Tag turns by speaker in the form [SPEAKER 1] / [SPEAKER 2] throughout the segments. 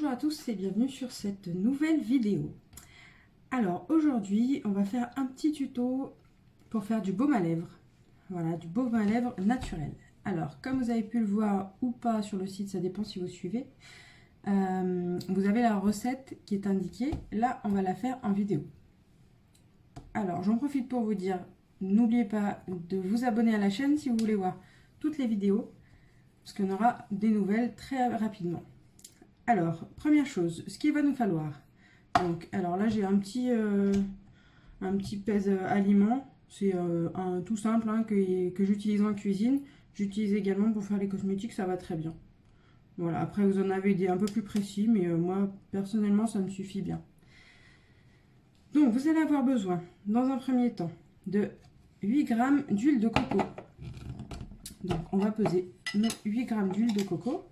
[SPEAKER 1] Bonjour à tous et bienvenue sur cette nouvelle vidéo. Alors aujourd'hui on va faire un petit tuto pour faire du baume à lèvres. Voilà, du baume à lèvres naturel. Alors comme vous avez pu le voir ou pas sur le site, ça dépend si vous suivez, vous avez la recette qui est indiquée. Là on va la faire en vidéo. Alors j'en profite pour vous dire, n'oubliez pas de vous abonner à la chaîne si vous voulez voir toutes les vidéos, parce qu'on aura des nouvelles très rapidement. Alors, première chose, ce qu'il va nous falloir. Donc, alors là, j'ai un petit pèse aliment. C'est un tout simple hein, que j'utilise en cuisine. J'utilise également pour faire les cosmétiques, ça va très bien. Voilà, après vous en avez des un peu plus précis, mais moi, personnellement, ça me suffit bien. Donc, vous allez avoir besoin, dans un premier temps, de 8 g d'huile de coco. Donc, on va peser nos 8 g d'huile de coco.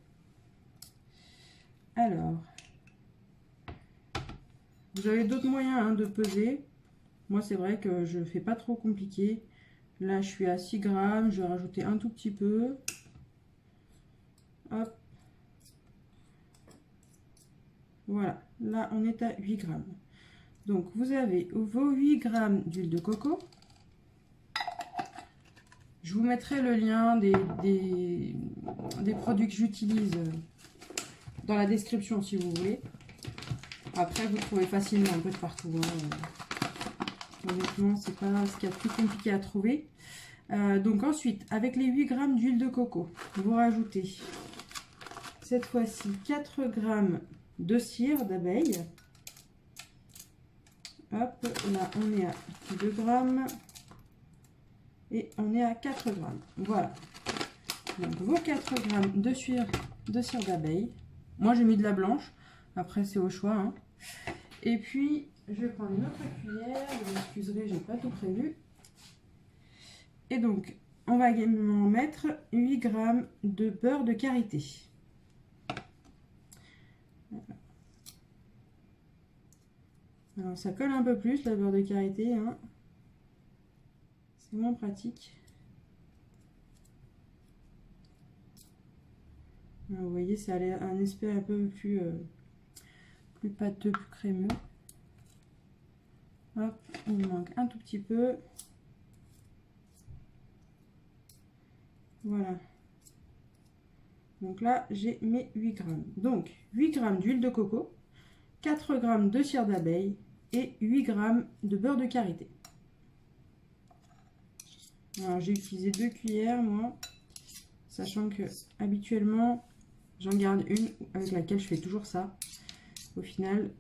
[SPEAKER 1] Alors, vous avez d'autres moyens hein, de peser. Moi, c'est vrai que je ne fais pas trop compliqué. Là, je suis à 6 grammes. Je vais rajouter un tout petit peu. Hop. Voilà. Là, on est à 8 grammes. Donc, vous avez vos 8 grammes d'huile de coco. Je vous mettrai le lien des produits que j'utilise dans la description si vous voulez. Après, vous trouvez facilement un peu de partout. Hein. Honnêtement, c'est pas ce qu'il y a de plus compliqué à trouver. Donc ensuite, avec les 8 g d'huile de coco, vous rajoutez cette fois-ci 4 g de cire d'abeille. Hop, là on est à 2 g et on est à 4 g. Voilà. Donc vos 4 g de cire d'abeille. Moi j'ai mis de la blanche. Après c'est au choix. Hein. Et puis je vais prendre une autre cuillère. Vous m'excuserez, j'ai pas tout prévu. Et donc on va également mettre 8 g de beurre de karité. Alors ça colle un peu plus la beurre de karité. Hein. C'est moins pratique. Alors, vous voyez, ça a un aspect un peu plus pâteux, plus crémeux. Hop, il manque un tout petit peu. Voilà. Donc là, j'ai mes 8 g. Donc, 8 g d'huile de coco, 4 g de cire d'abeille et 8 g de beurre de karité. Alors, j'ai utilisé 2 cuillères, moi, sachant que habituellement, j'en garde une avec laquelle je fais toujours ça. Au final,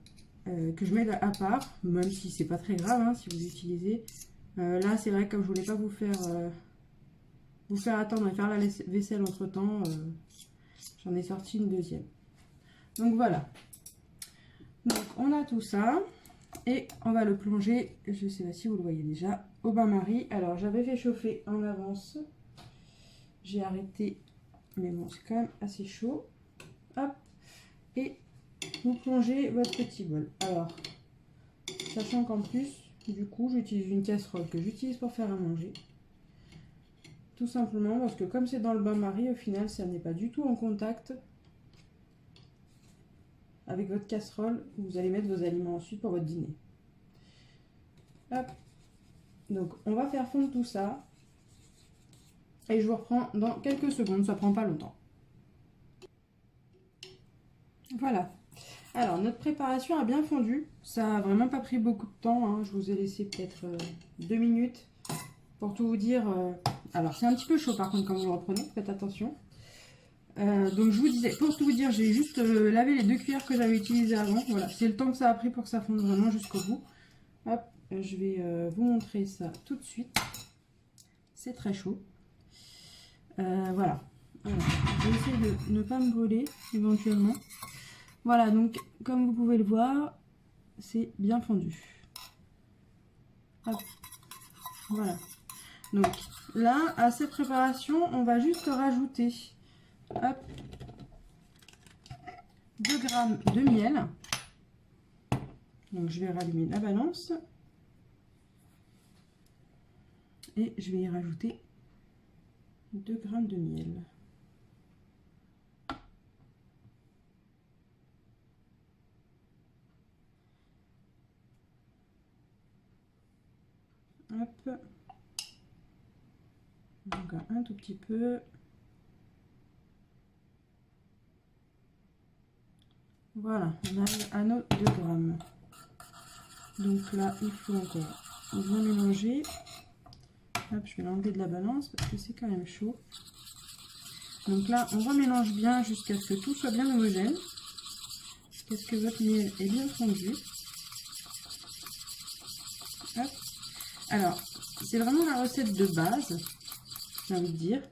[SPEAKER 1] que je mets à part, même si c'est pas très grave hein, si vous utilisez. Là, c'est vrai que comme je voulais pas vous faire attendre et faire la vaisselle entre temps, j'en ai sorti une deuxième. Donc voilà. Donc on a tout ça et on va le plonger, je sais pas si vous le voyez déjà, au bain-marie. Alors j'avais fait chauffer en avance, j'ai arrêté, mais bon c'est quand même assez chaud. Hop, et vous plongez votre petit bol. Alors, sachant qu'en plus, du coup, j'utilise une casserole que j'utilise pour faire à manger. Tout simplement parce que comme c'est dans le bain-marie, au final, ça n'est pas du tout en contact avec votre casserole où vous allez mettre vos aliments ensuite pour votre dîner. Hop. Donc, on va faire fondre tout ça. Et je vous reprends dans quelques secondes, ça prend pas longtemps. Voilà. Alors, notre préparation a bien fondu. Ça a vraiment pas pris beaucoup de temps. Hein. Je vous ai laissé peut-être 2 minutes pour tout vous dire. Alors, c'est un petit peu chaud par contre quand vous le reprenez. Faites attention. Donc, je vous disais, pour tout vous dire, j'ai juste lavé les 2 cuillères que j'avais utilisées avant. Voilà, c'est le temps que ça a pris pour que ça fonde vraiment jusqu'au bout. Hop, je vais vous montrer ça tout de suite. C'est très chaud. Voilà. Alors, je vais essayer de ne pas me brûler éventuellement. Voilà, donc comme vous pouvez le voir, c'est bien fondu. Hop. Voilà. Donc là, à cette préparation, on va juste rajouter hop, 2 g de miel. Donc je vais rallumer la balance. Et je vais y rajouter 2 g de miel. Hop. Encore un tout petit peu. Voilà, on arrive à nos 2 grammes. Donc là, il faut encore bien mélanger. Hop, je vais l'enlever de la balance parce que c'est quand même chaud. Donc là, on remélange bien jusqu'à ce que tout soit bien homogène. Jusqu'à ce que votre miel est bien fondu. Hop. Alors, c'est vraiment la recette de base, j'ai envie de dire.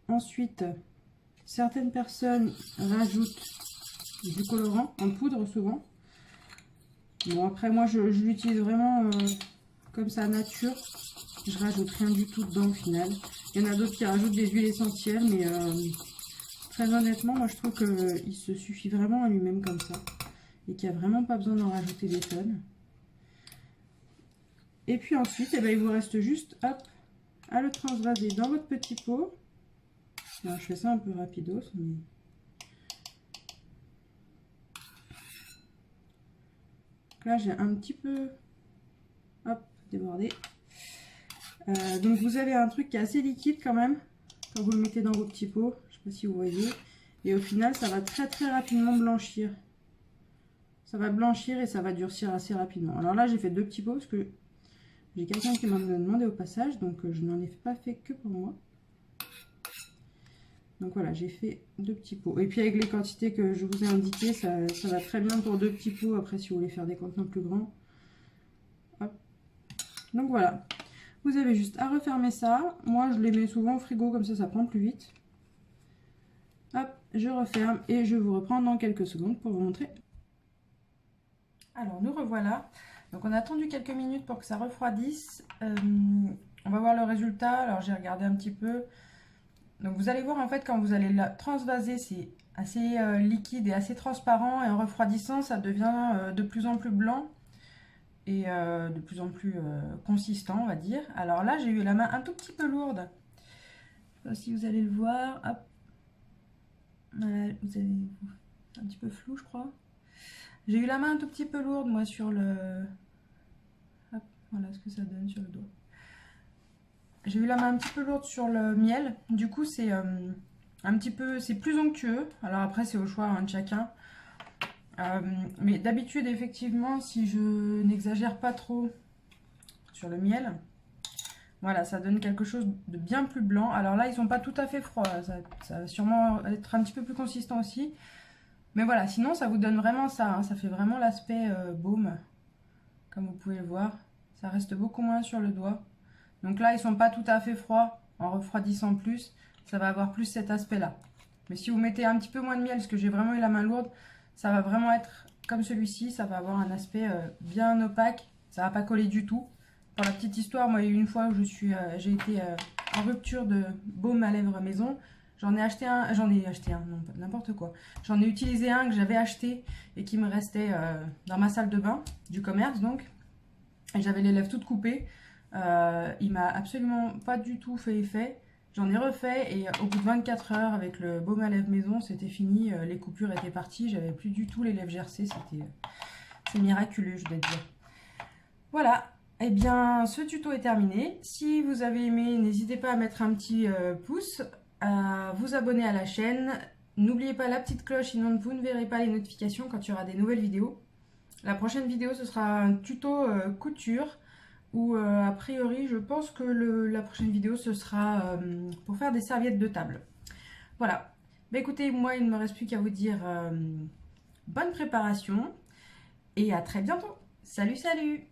[SPEAKER 1] Ensuite, certaines personnes rajoutent du colorant en poudre souvent. Bon, après, moi, je l'utilise vraiment comme ça, nature. Je rajoute rien du tout dedans au final. Il y en a d'autres qui rajoutent des huiles essentielles, mais très honnêtement, moi, je trouve qu'il se suffit vraiment à lui-même comme ça. Et qu'il n'y a vraiment pas besoin d'en rajouter des tonnes. Et puis ensuite, eh ben, il vous reste juste hop, à le transvaser dans votre petit pot. Alors, je fais ça un peu rapidos, mais... Là, j'ai un petit peu hop, débordé. Donc, vous avez un truc qui est assez liquide quand même, quand vous le mettez dans vos petits pots. Je ne sais pas si vous voyez. Et au final, ça va très très rapidement blanchir. Ça va blanchir et ça va durcir assez rapidement. Alors là, j'ai fait 2 petits pots parce que j'ai quelqu'un qui m'en a demandé au passage. Donc, je n'en ai pas fait que pour moi. Donc voilà, j'ai fait 2 petits pots. Et puis avec les quantités que je vous ai indiquées, ça va très bien pour 2 petits pots. Après, si vous voulez faire des contenants plus grands. Hop. Donc voilà. Vous avez juste à refermer ça. Moi, je les mets souvent au frigo, comme ça prend plus vite. Hop, je referme et je vous reprends dans quelques secondes pour vous montrer. Alors, nous revoilà. Donc, on a attendu quelques minutes pour que ça refroidisse. On va voir le résultat. Alors, j'ai regardé un petit peu. Donc vous allez voir en fait quand vous allez la transvaser, c'est assez liquide et assez transparent, et en refroidissant ça devient de plus en plus blanc et de plus en plus consistant, on va dire. Alors là, j'ai eu la main un tout petit peu lourde. Je sais pas si vous allez le voir. Hop. Voilà, vous avez un petit peu flou, je crois. J'ai eu la main un tout petit peu lourde moi sur le... Hop, voilà ce que ça donne sur le doigt. J'ai eu la main un petit peu lourde sur le miel, du coup c'est un petit peu, c'est plus onctueux. Alors après c'est au choix hein, de chacun. Mais d'habitude effectivement, si je n'exagère pas trop sur le miel, voilà, ça donne quelque chose de bien plus blanc. Alors là ils sont pas tout à fait froids, ça va sûrement être un petit peu plus consistant aussi. Mais voilà, sinon ça vous donne vraiment ça, hein, ça fait vraiment l'aspect baume, comme vous pouvez le voir. Ça reste beaucoup moins sur le doigt. Donc là, ils sont pas tout à fait froids. En refroidissant plus, ça va avoir plus cet aspect-là. Mais si vous mettez un petit peu moins de miel, parce que j'ai vraiment eu la main lourde, ça va vraiment être comme celui-ci. Ça va avoir un aspect bien opaque. Ça va pas coller du tout. Pour la petite histoire, moi, il y a eu une fois où j'ai été en rupture de baume à lèvres maison. J'en ai acheté un, non, n'importe quoi. J'en ai utilisé un que j'avais acheté et qui me restait dans ma salle de bain, du commerce donc. Et j'avais les lèvres toutes coupées. Il m'a absolument pas du tout fait effet. J'en ai refait et au bout de 24 heures avec le baume à lèvres maison, c'était fini. Les coupures étaient parties, j'avais plus du tout les lèvres gercées. C'est miraculeux, je dois dire. Voilà, et bien ce tuto est terminé. Si vous avez aimé, n'hésitez pas à mettre un petit pouce, à vous abonner à la chaîne. N'oubliez pas la petite cloche, sinon vous ne verrez pas les notifications quand il y aura des nouvelles vidéos. La prochaine vidéo, ce sera un tuto couture. Ou a priori, je pense que la prochaine vidéo, ce sera pour faire des serviettes de table. Voilà. Bah, écoutez, moi, il ne me reste plus qu'à vous dire bonne préparation et à très bientôt. Salut, salut!